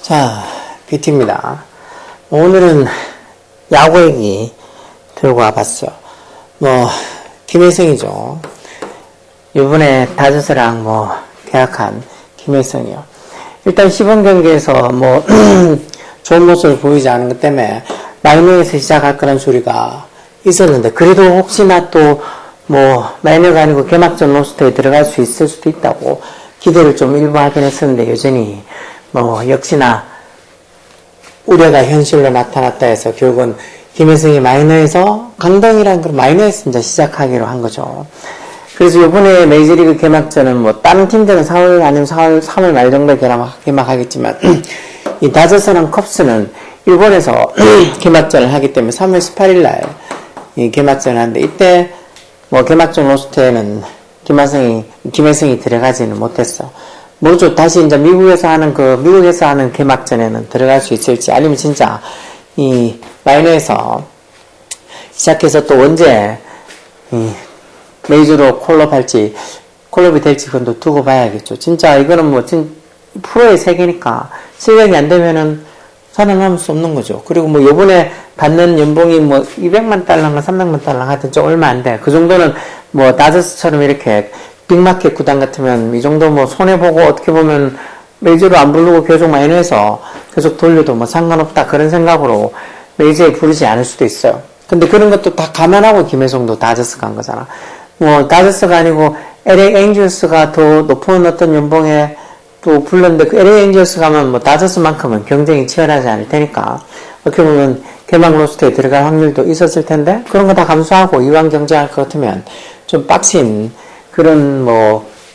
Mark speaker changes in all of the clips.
Speaker 1: 자, BT입니다. 오늘은 야구 얘기 들고 와봤어요. 김혜성이죠. 이번에 다저스랑 계약한 김혜성이요. 일단 시범 경기에서 좋은 모습을 보이지 않은 것 때문에 마이너에서 시작할 거란 소리가 있었는데, 그래도 혹시나 또 마이너가 아니고 개막전 로스터에 들어갈 수 있을 수도 있다고 기대를 좀 일부 하긴 했었는데, 여전히 역시나 우려가 현실로 나타났다 해서 결국은 김혜성이 마이너에서 강등이라는 걸 마이너에서 이제 시작하기로 한 거죠. 그래서 이번에 메이저리그 개막전은 다른 팀들은 4월 아니면 3월 말 정도에 개막하겠지만 이 다저스랑 컵스는 일본에서 개막전을 하기 때문에 3월 18일 날 이 개막전을 하는데, 이때 개막전 로스터에는 김혜성이 들어가지는 못했어. 모르죠. 다시 이제 미국에서 하는 개막전에는 들어갈 수 있을지, 아니면 진짜 이 마이너에서 시작해서 또 언제 메이저로 콜업이 될지 그건 또 두고 봐야겠죠. 진짜 이거는 프로의 세계니까 실력이 안 되면은 살아남을 수 없는 거죠. 그리고 요번에 받는 연봉이 200만 달러인가 300만 달러 하여튼 좀 얼마 안 돼. 그 정도는 다저스처럼 이렇게 빅마켓 구단 같으면 이 정도 손해보고 어떻게 보면 메이저로 안 부르고 계속 마이너에서 계속 돌려도 상관없다, 그런 생각으로 메이저에 부르지 않을 수도 있어요. 근데 그런 것도 다 감안하고 김혜성도 다저스 간 거잖아. 다저스가 아니고 LA 엔젤스가 더 높은 어떤 연봉에 또 불렀는데, 그 LA 엔젤스 가면 다저스만큼은 경쟁이 치열하지 않을 테니까 어떻게 보면 개막 로스터에 들어갈 확률도 있었을 텐데, 그런 거 다 감수하고 이왕 경쟁할 것 같으면 좀 빡신 그런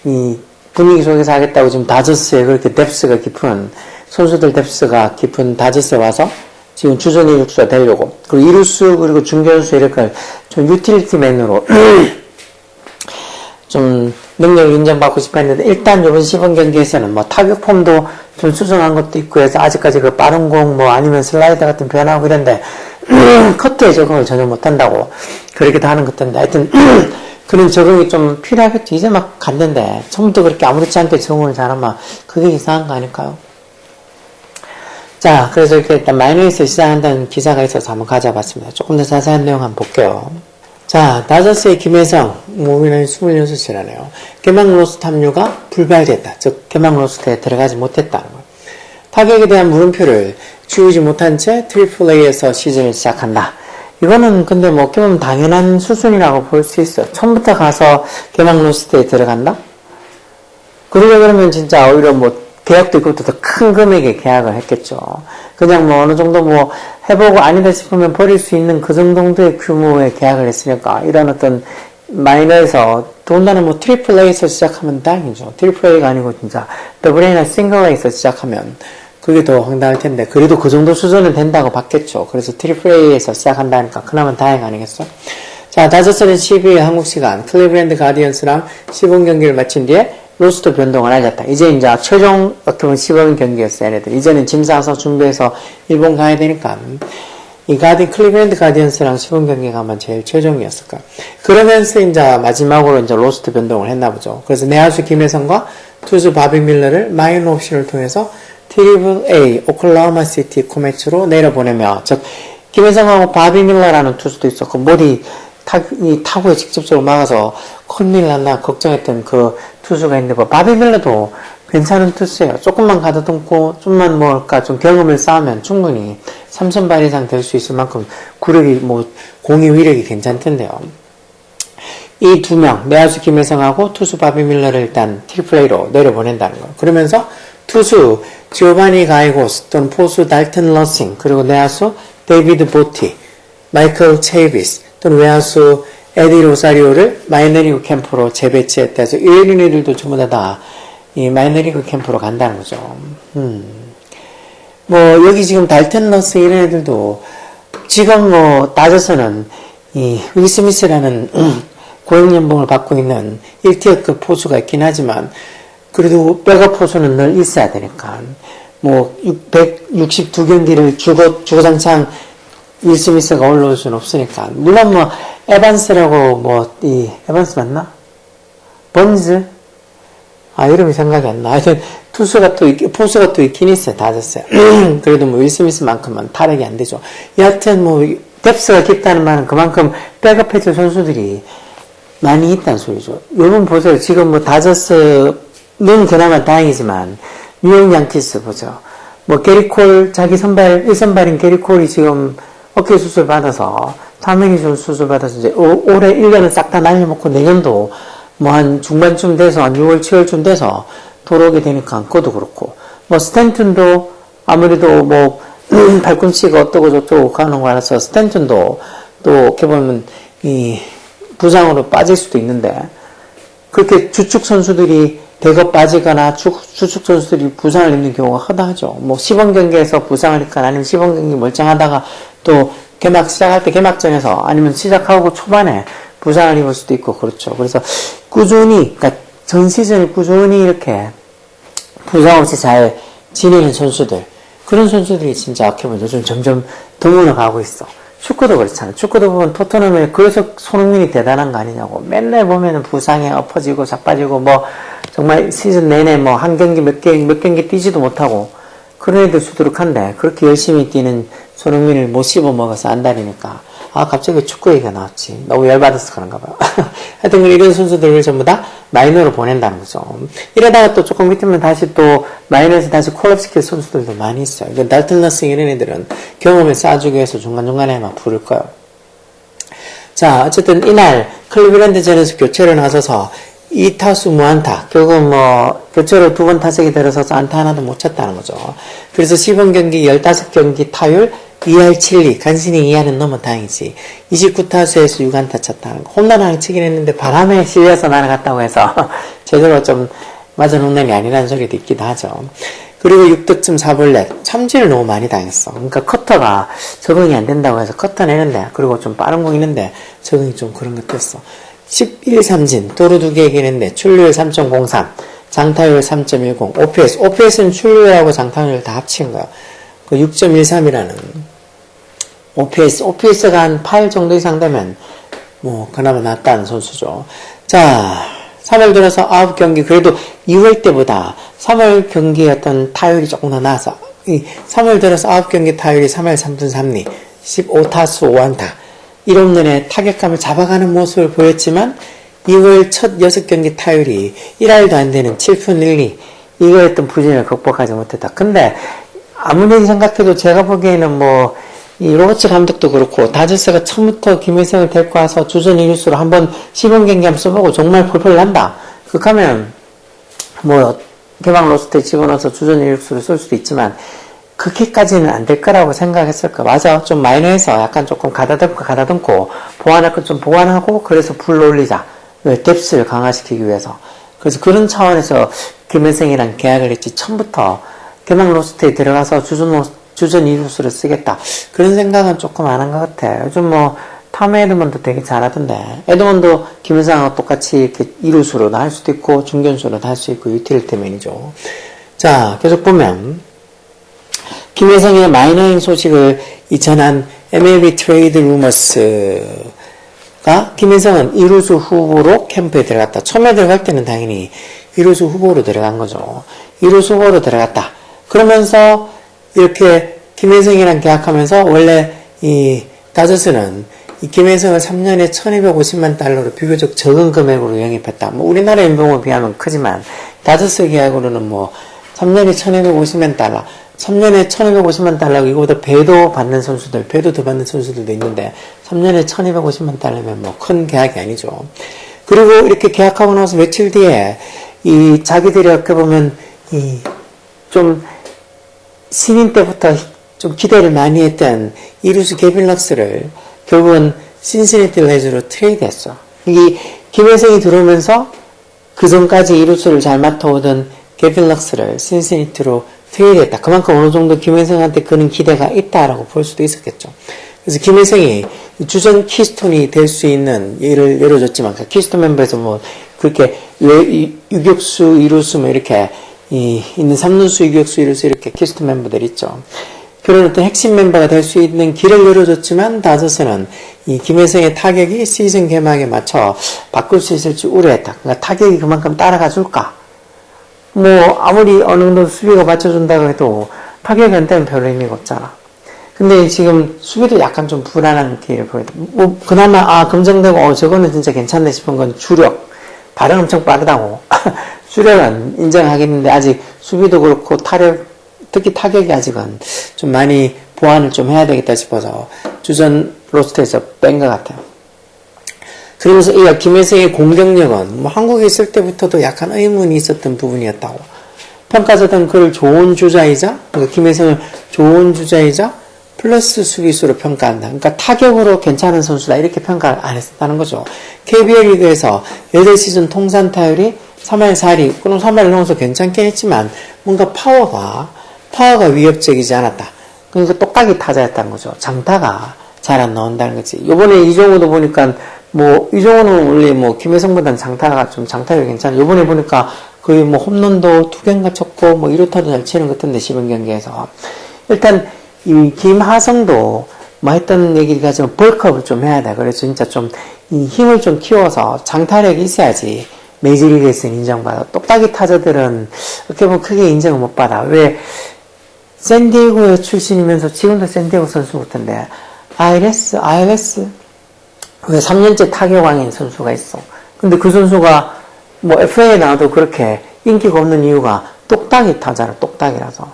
Speaker 1: 이 분위기 속에서 하겠다고 지금 다저스에 그렇게 뎁스가 깊은 선수들 뎁스가 깊은 다저스에 와서 지금 주전 이루수가 되려고, 그리고 이루수 그리고 중견수 이렇게 좀 유틸리티맨으로 좀 능력을 인정받고 싶어 했는데, 일단 이번 시범 경기에서는 타격 폼도 좀 수정한 것도 있고 해서 아직까지 그 빠른 공 아니면 슬라이더 같은 변화하고 이런데 커트에 적응을 전혀 못한다고 그렇게도 하는 것 같은데, 하여튼 그런 적응이 좀 필요하겠죠. 이제 막 갔는데 처음부터 그렇게 아무렇지 않게 적응을 잘하면 그게 이상한 거 아닐까요? 자, 그래서 이렇게 일단 마이너에서 시작한다는 기사가 있어서 한번 가져봤습니다. 조금 더 자세한 내용 한번 볼게요. 자, 다저스의 김혜성, 우리는 26이라네요. 개막 로스터 합류가 불발됐다. 즉, 개막 로스터에 들어가지 못했다는 거예요. 타격에 대한 물음표를 지우지 못한 채 트리플 A에서 시즌을 시작한다. 이거는 근데 어떻게 보면 당연한 수순이라고 볼 수 있어요. 처음부터 가서 개막 로스터에 들어간다? 그러면 진짜 오히려 계약도 있고 더 큰 금액의 계약을 했겠죠. 그냥 어느 정도 해보고 아니다 싶으면 버릴 수 있는 그 정도의 규모의 계약을 했으니까, 이런 어떤 마이너에서 더군다나 트리플 A에서 시작하면 다행이죠. 트리플 A가 아니고 진짜 더블 A나 싱글 A에서 시작하면 그게 더 황당할 텐데, 그래도 그 정도 수준은 된다고 봤겠죠. 그래서 트리플 A에서 시작한다니까 그나마 다행 아니겠어? 자, 다저스는 12일 한국 시간 클리브랜드 가디언스랑 시범 경기를 마친 뒤에 로스터 변동을 하겠다. 이제 최종 어떻게 보면 시범 경기였어, 얘네들. 이제는 짐 싸서 준비해서 일본 가야 되니까 이 클리브랜드 가디언스랑 시범 경기가 아마 제일 최종이었을 거야. 그러면서 마지막으로 로스터 변동을 했나 보죠. 그래서 내야수 김혜성과 투수 바비 밀러를 마이너 옵션을 통해서 트리플 A 오클라호마 시티 코매치로 내려보내며, 즉 김혜성하고 바비 밀러라는 투수도 있었고 이 타구에 직접적으로 막아서 큰일 났나 걱정했던 그 투수가 있는데, 바비 밀러도 괜찮은 투수예요. 조금만 가다듬고 좀만 좀 경험을 쌓으면 충분히 3선발 이상 될 수 있을 만큼 구력이 공이 위력이 괜찮던데요. 이 두 명, 내야수 김혜성하고 투수 바비 밀러를 일단 트리플 A로 내려보낸다는 거예요. 그러면서 투수 지오바니 가이고스 또는 포수 달튼 러싱, 그리고 내야수 데이비드 보티, 마이클 체이비스 또는 외야수 에디 로사리오를 마이너리그 캠프로 재배치했다 해서 이들도 전부 다 이 마이너리그 캠프로 간다는 거죠. 여기 지금 달튼 러싱 이런 애들도 지금 다저스는 이 윌 스미스라는 고액 연봉을 받고 있는 1티어급 포수가 있긴 하지만, 그래도 백업 포수는 늘 있어야 되니까 162경기를 주구장창 윌 스미스가 올라올 수는 없으니까. 물론 에반스라고 에반스 맞나? 번즈? 이름이 생각이 안 나. 하여튼 포수가 또 있긴 있어요. 다저스에. 그래도 뭐 윌 스미스만큼은 타격이 안 되죠. 여하튼 뭐 뎁스가 깊다는 말은 그만큼 백업해줄 선수들이 많이 있다는 소리죠. 여러분 보세요. 지금 뭐 다저스는 그나마 다행이지만 뉴욕 양키스 보세요. 뭐 게리콜 자기 선발 1선발인 게리콜이 지금 어깨 수술 받아서 타명이 수술 받아서 이제 올해 1년은 싹 다 날려먹고 내년도 뭐 한 중반쯤 돼서 한 6월 7월쯤 돼서 돌아오게 되니까 그것도 그렇고 뭐 스탠튼도 아무래도 뭐 발꿈치가 어떠고 저쩌고 가는 거 알아서 스탠튼도 또 어떻게 보면 이 부상으로 빠질 수도 있는데 그렇게 주축 선수들이 대거 빠지거나 주축 선수들이 부상을 입는 경우가 허다하죠. 뭐 시범 경기에서 부상을 입거나 아니면 시범 경기 멀쩡하다가 또 개막 시작할 때 개막전에서 아니면 시작하고 초반에 부상을 입을 수도 있고 그렇죠. 그래서 꾸준히 그러니까 전 시즌 꾸준히 이렇게 부상 없이 잘 지내는 선수들 그런 선수들이 진짜 어떻게 보면 요즘 점점 드물어 가고 있어. 축구도 그렇잖아. 축구도 보면 토트넘에 그래서 손흥민이 대단한 거 아니냐고. 맨날 보면은 부상에 엎어지고 자빠지고 뭐 정말 시즌 내내 뭐 한 경기 몇 경기 뛰지도 못하고 그런 애들 수두룩한데 그렇게 열심히 뛰는 손흥민을 못 씹어 먹어서 안달이니까 아 갑자기 축구 얘기가 나왔지. 너무 열받아서 그런가 봐요. 하여튼 이런 선수들을 전부 다 마이너로 보낸다는 거죠. 이러다가 또 조금 밑으면 다시 또 마이너에서 다시 콜업 시킬 선수들도 많이 있어요. 그러니까 달튼 러싱 이런 애들은 경험을 쌓아주기 위해서 중간중간에 막 부를 거예요. 자 어쨌든 이날 클리블랜드전에서 교체로 나서서 2타수 무안타 결국은 뭐 교체로 2번 타석에 들어서서 안타 하나도 못 쳤다는 거죠. 그래서 시범 경기 15경기 타율 2할 7리 간신히 2할은 넘어 다행이지. 29타수에서 6안타 쳤다는 거. 홈런 하나 치긴 했는데 바람에 실려서 날아갔다고 해서 제대로 좀 맞은 홈런이 아니라는 소리도 있기도 하죠. 그리고 6득점 4볼넷 참진을 너무 많이 당했어. 그러니까 커터가 적응이 안 된다고 해서 커터 내는데 그리고 좀 빠른 공 있는데 적응이 좀 그런 것도 했어. 11삼진 도루 2개 했는데 출루율 3.03 장타율 3.10 OPS는 출루율하고 장타율 다 합친 거야. 그 6.13이라는 OPS가 한 8 정도 이상 되면 뭐 그나마 낫다는 선수죠. 자 3월 들어서 9경기 그래도 2월 때보다 3월 경기의 어떤 타율이 조금 더 나아서 3월 들어서 9경기 타율이 3할 3분 3리 15타수 5안타 1홈런에 타격감을 잡아가는 모습을 보였지만 2월 첫 6경기 타율이 1할도 안 되는 7푼 1리 이거였던 부진을 극복하지 못했다. 근데 아무리 생각해도 제가 보기에는 뭐 이 로버츠 감독도 그렇고 다저스가 처음부터 김혜성을 데리고 와서 주전 2루수로 한번 시범 경기 한번 써보고 정말 펄펄 난다. 그렇게 하면 뭐 개막 로스터에 집어넣어서 주전 2루수로 쓸 수도 있지만 그렇게까지는 안 될 거라고 생각했을까. 맞아. 좀 마이너에서 약간 조금 가다듬고 보완할 건 좀 보완하고 그래서 불러 올리자. 뎁스를 강화시키기 위해서. 그래서 그런 차원에서 김혜성이랑 계약을 했지. 처음부터 개막 로스터에 들어가서 주전 2루수를 쓰겠다. 그런 생각은 조금 안 한 것 같아. 요즘 뭐 탐 에드먼도 되게 잘하던데. 에드먼도 김혜성하고 똑같이 이렇게 2루수로도 할 수도 있고 중견수로도 할 수 있고 유틸리티맨이죠. 자 계속 보면 김혜성의 마이너인 소식을 전한 MLB 트레이드 루머스가 김혜성은 2루수 후보로 캠프에 들어갔다. 처음에 들어갈 때는 당연히 2루수 후보로 들어간 거죠. 2루수 후보로 들어갔다. 그러면서 이렇게 김혜성이랑 계약하면서 원래 이 다저스는 이 김혜성을 3년에 1250만 달러로 비교적 적은 금액으로 영입했다. 뭐 우리나라 연봉에 비하면 크지만 다저스 계약으로는 뭐 3년에 1250만 달러 3년에 1250만 달러 이거보다 배도 받는 선수들 배도 더 받는 선수들도 있는데 3년에 1250만 달러면 뭐 큰 계약이 아니죠. 그리고 이렇게 계약하고 나서 며칠 뒤에 이 자기들이 어떻게 보면 이 좀 신인 때부터 좀 기대를 많이 했던 이루스 게빈 럭스를 결국은 신시내티 레즈로 트레이드했어. 이 김혜성이 들어오면서 그 전까지 이루스를 잘 맡아오던 게빈 럭스를 신시내티로 트레이드했다. 그만큼 어느 정도 김혜성한테 그런 기대가 있다라고 볼 수도 있었겠죠. 그래서 김혜성이 주전 키스톤이 될 수 있는 예를 열어줬지만 그 키스톤 멤버에서 뭐 그렇게 유격수, 이루수 뭐 이렇게 있는 3루수, 유격수, 이루수 이렇게 키스톤 멤버들 있죠. 그런 어떤 핵심 멤버가 될 수 있는 길을 열어줬지만 다저스는 이 김혜성의 타격이 시즌 개막에 맞춰 바꿀 수 있을지 우려했다. 그러니까 타격이 그만큼 따라가 줄까? 뭐 아무리 어느 정도 수비가 받쳐준다고 해도 타격한테는 별로 의미가 없잖아. 근데 지금 수비도 약간 좀 불안한 기회를 보여도 뭐 그나마 긍정되고 저거는 진짜 괜찮네 싶은 건 주력. 발은 엄청 빠르다고. 주력은 인정하겠는데 아직 수비도 그렇고 타력, 특히 타격이 아직은 좀 많이 보완을 좀 해야 되겠다 싶어서 주전 로스트에서 뺀 것 같아요. 그러면서 이 김혜성의 공격력은 뭐 한국에 있을 때부터도 약간 의문이 있었던 부분이었다고. 평가자들은 그를 좋은 주자이자, 그러니까 김혜성을 좋은 주자이자 플러스 수비수로 평가한다. 그러니까 타격으로 괜찮은 선수다 이렇게 평가를 안 했다는 거죠. KBO 리그에서 8시즌 통산 타율이 3할 4리, 그럼 3할을 넘어서 괜찮긴 했지만 뭔가 파워가 위협적이지 않았다. 그러니까 똑딱이 타자였다는 거죠. 장타가 잘 안 나온다는 거지. 요번에 이종호도 보니까 뭐 이종호는 원래 뭐 김혜성보다는 장타율이 괜찮아. 요번에 보니까 거의 뭐 홈런도 2개인가 쳤고 뭐 1루타도 잘 치는 것 같은데 10경기에서 일단 이 김하성도 뭐 했던 얘기를 가지고 벌크업을 좀 해야 돼. 그래서 진짜 좀 이 힘을 좀 키워서 장타력이 있어야지 메이저리그에서는 인정받아. 똑딱이 타자들은 어떻게 보면 크게 인정을 못 받아. 왜 샌디에고 출신이면서 지금도 샌디에고 선수 같은데 ILS 왜 3년째 타격왕인 선수가 있어. 근데 그 선수가 뭐 FA에 나와도 그렇게 인기가 없는 이유가 똑딱이 타자라. 똑딱이라서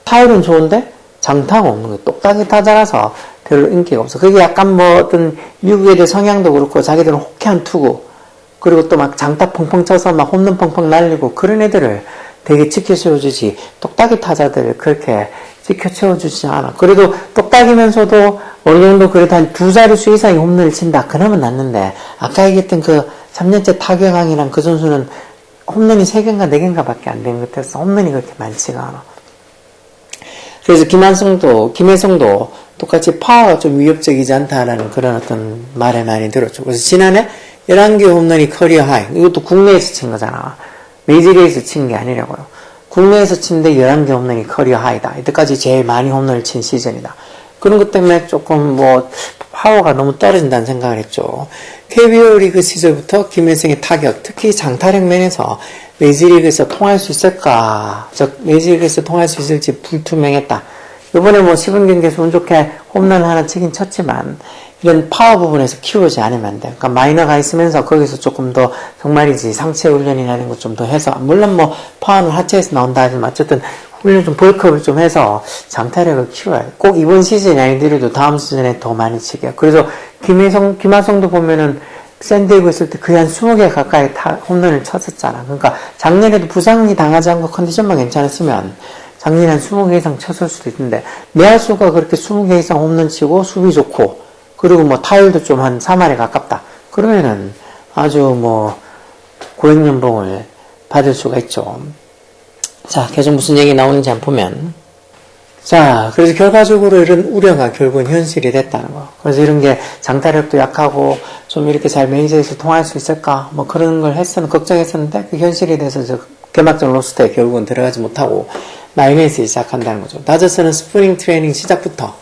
Speaker 1: 타율은 좋은데 장타가 없는 거예요. 똑딱이 타자라서 별로 인기가 없어. 그게 약간 뭐 어떤 미국 애들 성향도 그렇고 자기들은 호쾌한 투구 그리고 또 막 장타 펑펑 쳐서 막 홈런 펑펑 날리고 그런 애들을 되게 지켜 세워주지 똑딱이 타자들을 그렇게 지켜 채워주지 않아. 그래도 똑딱이면서도 어느 정도 그래도 한 2자릿수 이상의 홈런을 친다. 그러면 낫는데 아까 얘기했던 그 3년째 타격왕이랑 그 선수는 홈런이 3개인가 4개인가 밖에 안 된 것 같아서 홈런이 그렇게 많지가 않아. 그래서 김혜성도 똑같이 파워가 좀 위협적이지 않다라는 그런 어떤 말을 많이 들었죠. 그래서 지난해 11개 홈런이 커리어 하이. 이것도 국내에서 친 거잖아. 메이저리그에서 친 게 아니라고요. 국내에서 친데 11개 홈런이 커리어 하이다. 이때까지 제일 많이 홈런을 친 시즌이다. 그런 것 때문에 조금 뭐 파워가 너무 떨어진다는 생각을 했죠. KBO 리그 시절부터 김혜성의 타격, 특히 장타력 면에서 메이저리그에서 통할 수 있을까? 메이저리그에서 통할 수 있을지 불투명했다. 이번에 뭐 10경기에서 운 좋게 홈런 하나 치긴 쳤지만 이런 파워 부분에서 키우지 않으면 안 돼. 그러니까 마이너가 있으면서 거기서 조금 더 정말이지 상체 훈련이나 이런 것 좀 더 해서 물론 뭐 파워는 하체에서 나온다 하지만 어쨌든 훈련 좀 벌크업을 좀 해서 장타력을 키워야 돼. 꼭 이번 시즌이 아니더라도 다음 시즌에 더 많이 치게. 그래서 김하성도 보면은 샌디에고 있을 때 거의 한 20개 가까이 홈런을 쳤었잖아. 그러니까 작년에도 부상이 당하지 않고 컨디션만 괜찮았으면 작년에 한 20개 이상 쳤을 수도 있는데 내야수가 그렇게 20개 이상 홈런 치고 수비 좋고 그리고 뭐 타율도 좀 한 3할에 가깝다. 그러면은 아주 뭐 고액연봉을 받을 수가 있죠. 자, 계속 무슨 얘기 나오는지 한번 보면 자, 그래서 결과적으로 이런 우려가 결국은 현실이 됐다는 거. 그래서 이런 게 장타력도 약하고 좀 이렇게 잘 메이저에서 통할 수 있을까? 뭐 그런 걸 걱정했었는데 그 현실이 돼서 저 개막전 로스터에 결국은 들어가지 못하고 마이너스에 시작한다는 거죠. 다저스는 스프링 트레이닝 시작부터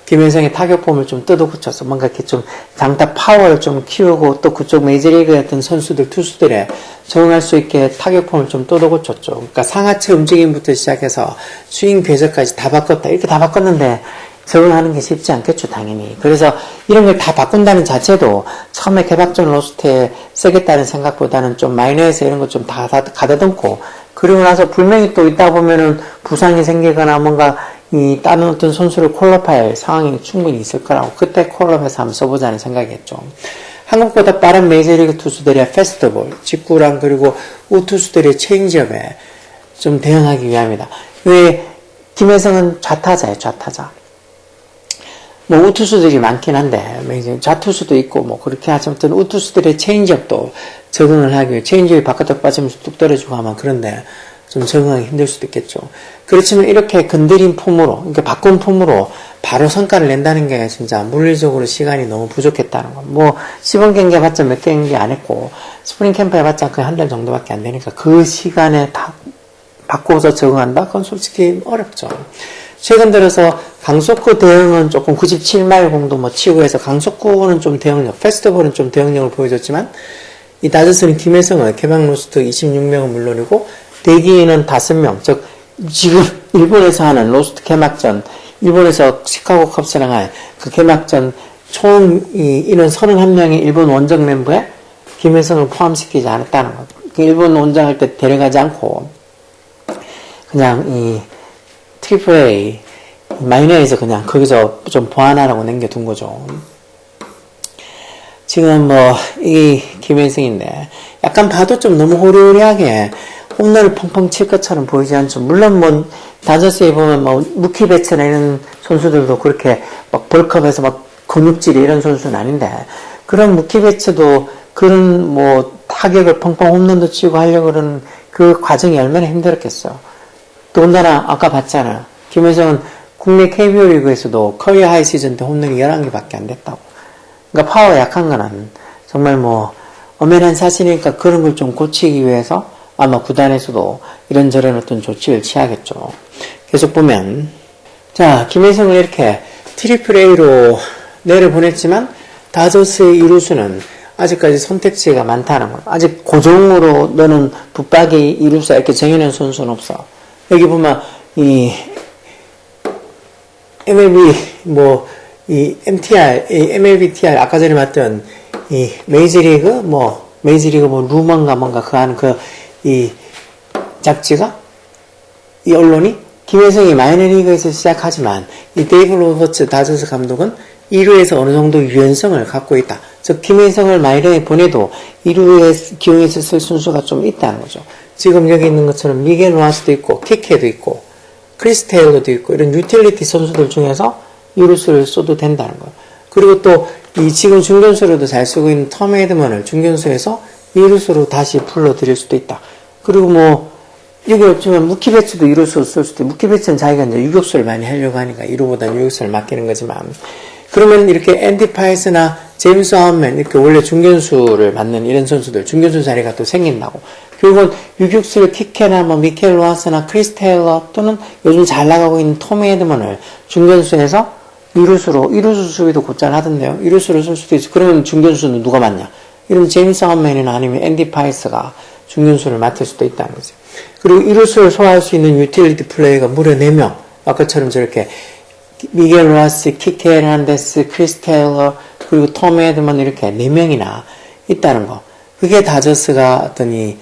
Speaker 1: 김혜성의 타격폼을 좀 뜯어고쳐서 뭔가 이렇게 좀 장타 파워를 좀 키우고 또 그쪽 메이저리그였던 선수들, 투수들에 적응할 수 있게 타격폼을 좀 뜯어고쳤죠. 그러니까 상하체 움직임부터 시작해서 스윙 궤적까지 다 바꿨다. 이렇게 다 바꿨는데 적응하는 게 쉽지 않겠죠, 당연히. 그래서 이런 걸 다 바꾼다는 자체도 처음에 개막전 로스트에 쓰겠다는 생각보다는 좀 마이너에서 이런 거 좀 다 가다듬고 그리고 나서 분명히 또 있다 보면은 부상이 생기거나 뭔가 이 다른 어떤 선수를 콜업할 상황이 충분히 있을 거라고 그때 콜업해서 한번 써보자는 생각이었죠. 한국보다 빠른 메이저리그 투수들의 페스트볼, 직구랑 그리고 우투수들의 체인지업에 좀 대응하기 위함이다. 왜 김혜성은 좌타자예요, 좌타자. 뭐 우투수들이 많긴 한데 좌투수도 있고 뭐 그렇게 하지만 우투수들의 체인지업도 적응을 하기 위해 체인지업이 바깥으로 빠지면서 뚝 떨어지고 하면 그런데 좀 적응하기 힘들 수도 있겠죠. 그렇지만 이렇게 건드린 폼으로, 그러니까 바꾼 폼으로 바로 성과를 낸다는 게 진짜 물리적으로 시간이 너무 부족했다는 거. 뭐, 시범 경기 해봤자 몇 경기 안 했고, 스프링 캠프 해봤자 거의 한 달 정도밖에 안 되니까 그 시간에 다 바꾸어서 적응한다? 그건 솔직히 어렵죠. 최근 들어서 강속구 대응은 조금 97마일 공도 뭐 치고 해서 강속구는 좀 대응력, 페스트볼은 좀 대응력을 보여줬지만, 이 다저스는 김혜성을 개막 로스트 26명은 물론이고, 대기인은 5명, 즉 지금 일본에서 하는 로스트 개막전, 일본에서 시카고 컵스랑 할 그 개막전 총 인원 31명의 일본 원정 멤버에 김혜성을 포함시키지 않았다는 것. 일본 원정 할 때 데려가지 않고 그냥 이 트리플 A 마이너에서 그냥 거기서 좀 보완하라고 남겨둔 거죠. 지금 뭐 이 김혜성인데 약간 봐도 좀 너무 호리호리하게 홈런을 펑펑 칠 것처럼 보이지 않죠. 물론 뭐 다저스에 보면 뭐 무키 베츠나 이런 선수들도 그렇게 막 벌크업해서 막 근육질이 이런 선수는 아닌데 그런 무키 베츠도 그런 뭐 타격을 펑펑 홈런도 치고 하려고 그러는 그 과정이 얼마나 힘들었겠어요. 더군다나 아까 봤잖아. 김혜성은 국내 KBO 리그에서도 커리어 하이 시즌 때 홈런이 11개밖에 안 됐다고. 그러니까 파워 약한 거는 정말 뭐 엄연한 사실이니까 그런 걸 좀 고치기 위해서 아마 구단에서도 이런저런 어떤 조치를 취하겠죠. 계속 보면 자 김혜성을 이렇게 트리플 A로 내려보냈지만 다저스의 이루수는 아직까지 선택지가 많다는 거예요. 아직 고정으로 너는 붙박이 이루수 이렇게 정해놓은 선수는 없어. 여기 보면 이 MLB 이 MTR, 이 MLBTR 아까 전에 봤던 이 메이저리그 뭐 루먼가 뭔가 그 하는 이 잡지가 이 언론이 김혜성이 마이너리그에서 시작하지만 이 데이브 로버츠 다저스 감독은 1루에서 어느 정도 유연성을 갖고 있다. 즉 김혜성을 마이너에 보내도 1루에 기용해서 쓸 순수가 좀 있다는 거죠. 지금 여기 있는 것처럼 미겔 로하스도 있고 키케도 있고 크리스 테일러도 있고 이런 유틸리티 선수들 중에서 2루수를 써도 된다는 거예요. 그리고 또 이 지금 중견수로도 잘 쓰고 있는 톰 헤드먼을 중견수에서 2루수로 다시 불러들일 수도 있다. 그리고 뭐 여기 없지만 무키 배츠도 2루수 쓸 수도 있고 무키 배츠는 자기가 이제 유격수를 많이 하려고 하니까 2루보다는 유격수를 맡기는 거지만 그러면 이렇게 앤디 파이스나 제임스 하운맨 이렇게 원래 중견수를 맡는 이런 선수들 중견수 자리가 또 생긴다고. 결국은 유격수를 키케나 뭐 미켈 로하스나 크리스 테일러 또는 요즘 잘 나가고 있는 톰 헤드먼을 중견수에서 2루수 수비도 곧잘 하던데요. 2루수를 쓸 수도 있어. 그러면 중견수는 누가 맡냐? 이런 제임스 하운맨이나 아니면 앤디 파이스가 중견수를 맡을 수도 있다는 거죠. 그리고 2루수를 소화할 수 있는 유틸리티 플레이가 무려 4명. 아까처럼 저렇게 미겔 로하스, 키케 헤난데스, 크리스 테일러, 그리고 톰 헤드먼 이렇게 4명이나 있다는 거. 그게 다저스가 어떤 이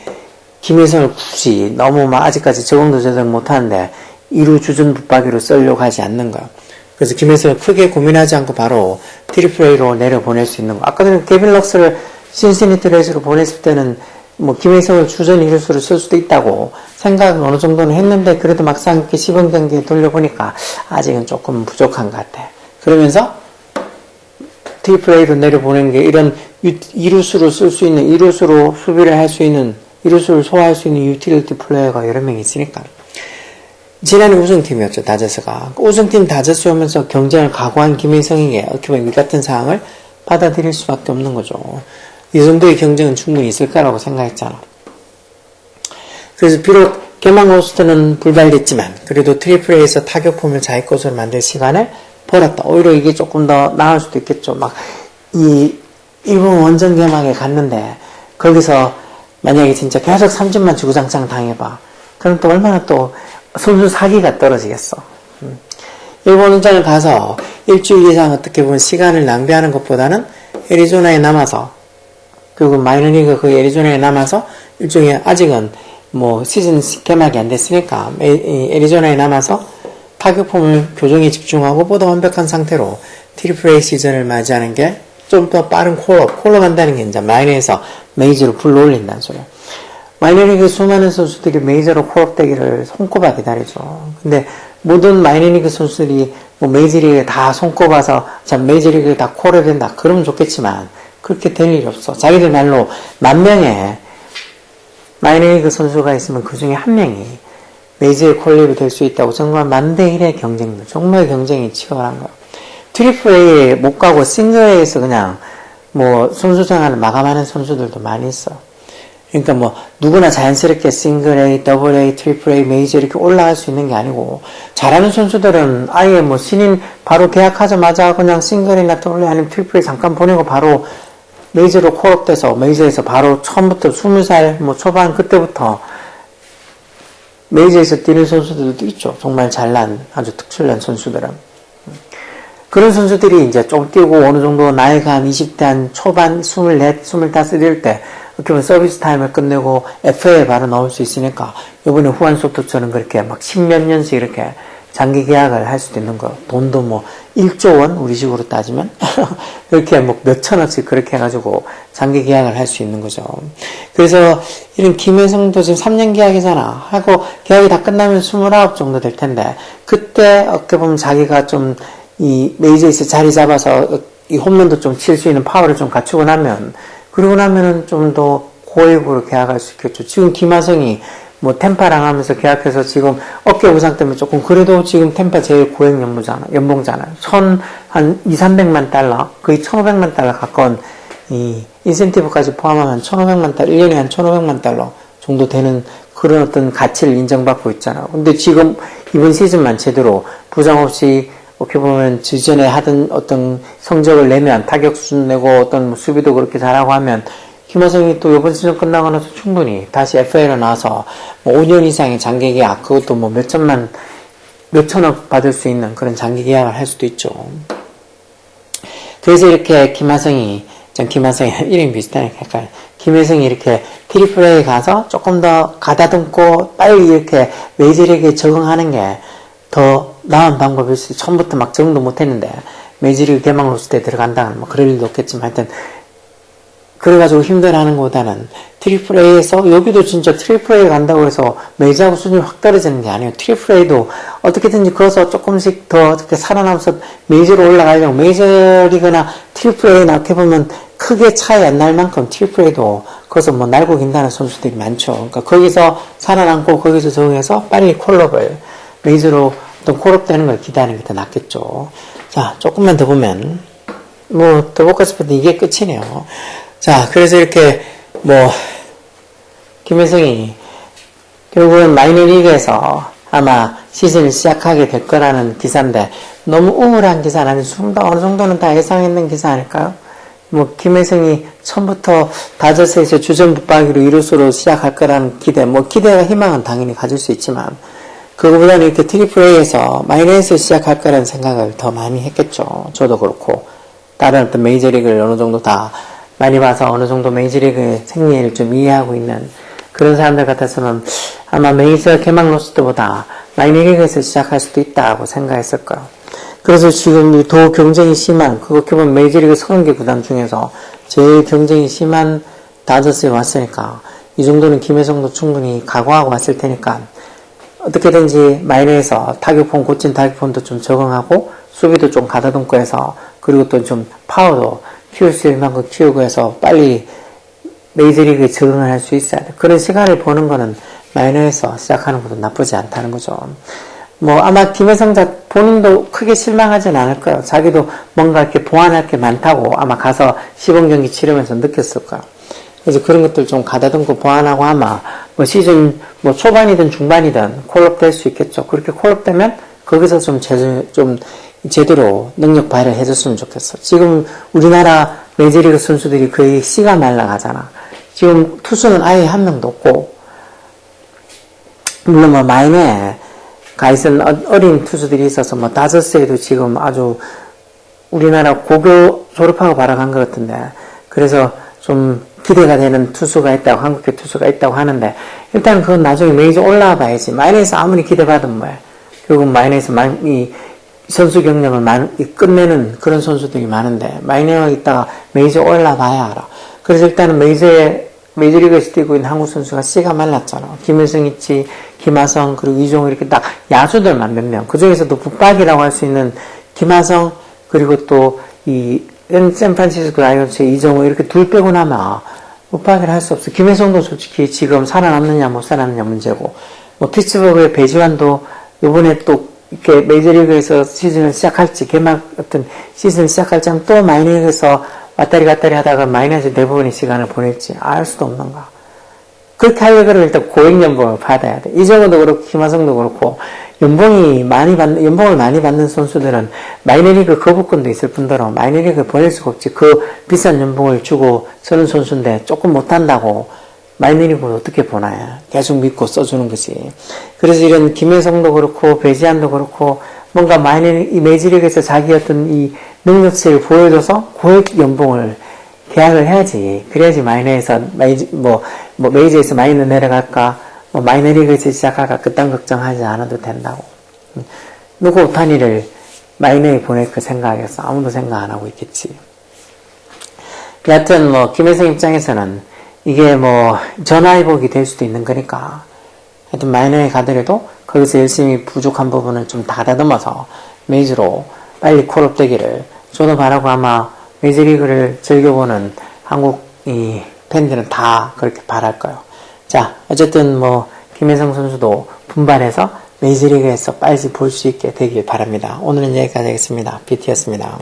Speaker 1: 김혜성을 굳이 너무 막 아직까지 적응도 제대로 못하는데 2루 주전 붙박이로 쓰려고 하지 않는 거예요. 그래서 김혜성을 크게 고민하지 않고 바로 트리플 A로 내려보낼 수 있는 거. 아까 전에 케빈 럭스를 신시내티 레이스로 보냈을 때는 뭐 김혜성을 주전 2루수로 쓸 수도 있다고 생각을 어느 정도는 했는데 그래도 막상 이렇게 시범 경기에 돌려보니까 아직은 조금 부족한 것 같아. 그러면서 트리플 A로 내려보낸 게 이런 2루수로 쓸 수 있는 2루수로 수비를 할 수 있는 2루수를 소화할 수 있는 유틸리티 플레이어가 여러 명 있으니까. 지난해 우승팀이었죠, 다저스가. 우승팀 다저스 오면서 경쟁을 각오한 김혜성에게 어떻게 보면 이 같은 상황을 받아들일 수밖에 없는 거죠. 이 정도의 경쟁은 충분히 있을 거라고 생각했잖아. 그래서 비록 개막 로스트는 불발됐지만 그래도 트리플 A에서 타격폼을 자기 것으로 만들 시간을 벌었다. 오히려 이게 조금 더 나을 수도 있겠죠. 막 이 일본 원정 개막에 갔는데 거기서 만약에 진짜 계속 3점만 주구장창 당해봐. 그럼 또 얼마나 또 선수 사기가 떨어지겠어. 일본 원정을 가서 일주일 이상 어떻게 보면 시간을 낭비하는 것보다는 애리조나에 남아서 그리고 마이너리그 그 애리조나에 남아서 일종의 아직은 뭐 시즌 개막이 안 됐으니까 애리조나에 남아서 타격폼을 교정에 집중하고 보다 완벽한 상태로 트리플 A 시즌을 맞이하는 게 좀 더 빠른 콜업 한다는 게 이제 마이너에서 메이저로 불러올린다는 소리야. 마이너리그 수많은 선수들이 메이저로 콜업되기를 손꼽아 기다리죠. 근데 모든 마이너리그 선수들이 뭐 메이저리그에 다 손꼽아서 참 메이저리그에 다 콜을 된다. 그러면 좋겠지만 그렇게 될 일이 없어. 자기들 말로 10,000명의 마이너리그 선수가 있으면 그 중에 1명이 메이저에 콜립이 될 수 있다고 정말 만대 1의 경쟁도 정말 경쟁이 치열한 거야. 트리플 A에 못 가고 싱글 A에서 그냥 뭐 선수 생활을 마감하는 선수들도 많이 있어. 그러니까 뭐 누구나 자연스럽게 싱글 A, 더블 A, 트리플 A, 메이저 이렇게 올라갈 수 있는 게 아니고 잘하는 선수들은 아예 뭐 신인 바로 계약하자마자 그냥 싱글 A나 더블 A 아니면 트리플 A 잠깐 보내고 바로 메이저로 콜업돼서 메이저에서 바로 처음부터 20살 뭐 초반 그때부터 메이저에서 뛰는 선수들도 있죠. 정말 잘난, 아주 특출난 선수들은. 그런 선수들이 이제 좀 뛰고 어느 정도 나이가 한 20대 한 초반 24, 25 이럴 때 어떻게 보면 서비스 타임을 끝내고 FA에 바로 나올 수 있으니까 이번에 후안 소토처럼 그렇게 막 10몇 년씩 이렇게 장기 계약을 할 수도 있는 거. 돈도 뭐 1조 원 우리식으로 따지면 이렇게 뭐 몇천억씩 그렇게 해가지고 장기 계약을 할 수 있는 거죠. 그래서 이런 김혜성도 지금 3년 계약이잖아. 하고 계약이 다 끝나면 29 정도 될 텐데 그때 어떻게 보면 자기가 좀 이 메이저에서 자리 잡아서 이 홈런도 좀 칠 수 있는 파워를 좀 갖추고 나면 그러고 나면은 좀 더 고액으로 계약할 수 있겠죠. 지금 김하성이 뭐 템파랑 하면서 계약해서 지금 어깨 부상 때문에 조금 그래도 지금 템파 제일 고액 연봉잖아요. 한 200~300만 달러, 거의 1500만 달러 가까운 이 인센티브까지 포함하면 1500만 달러, 1년에 한 1500만 달러 정도 되는 그런 어떤 가치를 인정받고 있잖아요. 근데 지금 이번 시즌만 제대로 부상 없이 어떻게 보면 지전에 하던 어떤 성적을 내면 타격 수준 내고 어떤 뭐 수비도 그렇게 잘하고 하면 김하성이 또 이번 시즌 끝나고 나서 충분히 다시 FA로 나와서 뭐 5년 이상의 장기 계약, 그것도 뭐 몇천억 받을 수 있는 그런 장기 계약을 할 수도 있죠. 그래서 이렇게 김하성이 이름이 비슷하니까 약간 김혜성이 이렇게 트리플 A 가서 조금 더 가다듬고 빨리 이렇게 메이저리그에 적응하는 게 더 나은 방법일 수 있어요. 처음부터 막 적응도 못했는데 메이저리그 개막 로스터에 들어간다는 뭐 그럴 일도 없겠지만 하여튼 그래가지고 힘들어하는 것보다는 트리플 A에서 여기도 진짜 트리플 A 간다고 해서 메이저하고 수준이 확 떨어지는 게 아니에요. 트리플 A도 어떻게든지 거기서 조금씩 더 어떻게 살아남아서 메이저로 올라가려고 메이저리그나 트리플 A나 어떻게 보면 크게 차이 안 날 만큼 트리플 A도 거기서 뭐 날고 긴다는 선수들이 많죠. 그러니까 거기서 살아남고 거기서 적응해서 빨리 콜업을 메이저로 어떤 콜업 되는 걸 기다리는 게 더 낫겠죠. 자, 조금만 더 보면 뭐 더 볼까 싶은데 이게 끝이네요. 자, 그래서 이렇게 뭐 김혜성이 결국은 마이너리그에서 아마 시즌을 시작하게 될 거라는 기사인데 너무 우울한 기사는 아니고 어느 정도는 다 예상했는 기사 아닐까요? 뭐 김혜성이 처음부터 다저스에서 주전 붙박이로 이루수로 시작할 거라는 기대, 뭐 기대와 희망은 당연히 가질 수 있지만 그거보다는 이렇게 트리플 A에서 마이너에서 시작할 거라는 생각을 더 많이 했겠죠. 저도 그렇고 다른 어떤 메이저리그를 어느 정도 다 많이 봐서 어느 정도 메이저리그의 생리를 좀 이해하고 있는 그런 사람들 같아서는 아마 메이저 개막 로스터보다 마이너리그에서 시작할 수도 있다고 생각했을 거예요. 그래서 지금 더 경쟁이 심한, 그렇게 보면 메이저리그 30개 구단 중에서 제일 경쟁이 심한 다저스에 왔으니까 이 정도는 김혜성도 충분히 각오하고 왔을 테니까 어떻게든지 마이너에서 타격폼, 고친 타격폼도 좀 적응하고 수비도 좀 가다듬고 해서 그리고 또 좀 파워도 키울 수 있는 만큼 키우고 해서 빨리 메이저리그에 적응을 할 수 있어야 돼. 그런 시간을 보는 거는 마이너에서 시작하는 것도 나쁘지 않다는 거죠. 뭐 아마 김혜성 본인도 크게 실망하진 않을 거예요. 자기도 뭔가 이렇게 보완할 게 많다고 아마 가서 시범 경기 치르면서 느꼈을 거예요. 그래서 그런 것들 좀 가다듬고 보완하고 아마 뭐 시즌 뭐 초반이든 중반이든 콜업 될 수 있겠죠. 그렇게 콜업 되면 거기서 좀 제대로 능력 발휘를 해줬으면 좋겠어. 지금 우리나라 메이저리그 선수들이 거의 씨가 말라가잖아. 지금 투수는 아예 한 명도 없고, 물론 뭐 마이너에 가 있은 어린 투수들이 있어서 뭐 다저스에도 지금 아주 우리나라 고교 졸업하고 바로 간 것 같은데, 그래서 좀 기대가 되는 투수가 있다고, 한국계 투수가 있다고 하는데, 일단 그건 나중에 메이저 올라와 봐야지. 마이너에서 아무리 기대받으면 뭐야. 결국 마이너에서 이 선수 경력을 끝내는 그런 선수들이 많은데, 마이너에 있다가 메이저 올라와 봐야 알아. 그래서 일단은 메이저리그에서 뛰고 있는 한국 선수가 씨가 말랐잖아. 김일성 있지, 김하성, 그리고 이종호 이렇게 딱 야수들만 몇 명. 그 중에서도 붙박이라고 할 수 있는 김하성, 그리고 또 이 샌프란시스코 라이온스의 이종호 이렇게 둘 빼고 나면 붙박이를 할 수 없어. 김혜성도 솔직히 지금 살아남느냐 못 살아남느냐 문제고, 뭐 피츠버그의 배지환도 요번에 또 이렇게 메이저리그에서 시즌을 시작할지, 개막 어떤 시즌을 시작할지 하면 또 마이너리그에서 왔다리 갔다리 하다가 마이너스 대부분의 시간을 보낼지 알 수도 없는가. 그렇게 하려면 일단 고액 연봉을 받아야 돼. 이정호도 그렇고 김하성도 그렇고 연봉을 많이 받는 선수들은 마이너리그 거부권도 있을 뿐더러 마이너리그에 보낼 수가 없지. 그 비싼 연봉을 주고 쓰는 선수인데 조금 못한다고 마이너리그를 어떻게 보나요? 계속 믿고 써주는 거지. 그래서 이런 김혜성도 그렇고 배지한도 그렇고 뭔가 이 메이저리그에서 자기 어떤 이 능력치를 보여줘서 고액 연봉을 계약을 해야지. 그래야지 마이너에서 메이저에서 마이너 내려갈까 마이너리그에서 시작할까 그딴 걱정하지 않아도 된다고. 누구 오타니를 마이너에 보낼 그 생각에서 아무도 생각 안 하고 있겠지. 여하튼 김혜성 입장에서는 이게 전화위복이 될 수도 있는 거니까 하여튼 마이너에 가더라도 거기서 열심히 부족한 부분을 좀 다다듬어서 메이저로 빨리 콜업 되기를 저도 바라고 아마 메이저리그를 즐겨보는 한국 팬들은 다 그렇게 바랄 거예요. 자, 어쨌든 김혜성 선수도 분발해서 메이저리그에서 빨리 볼 수 있게 되길 바랍니다. 오늘은 여기까지 하겠습니다. BT였습니다.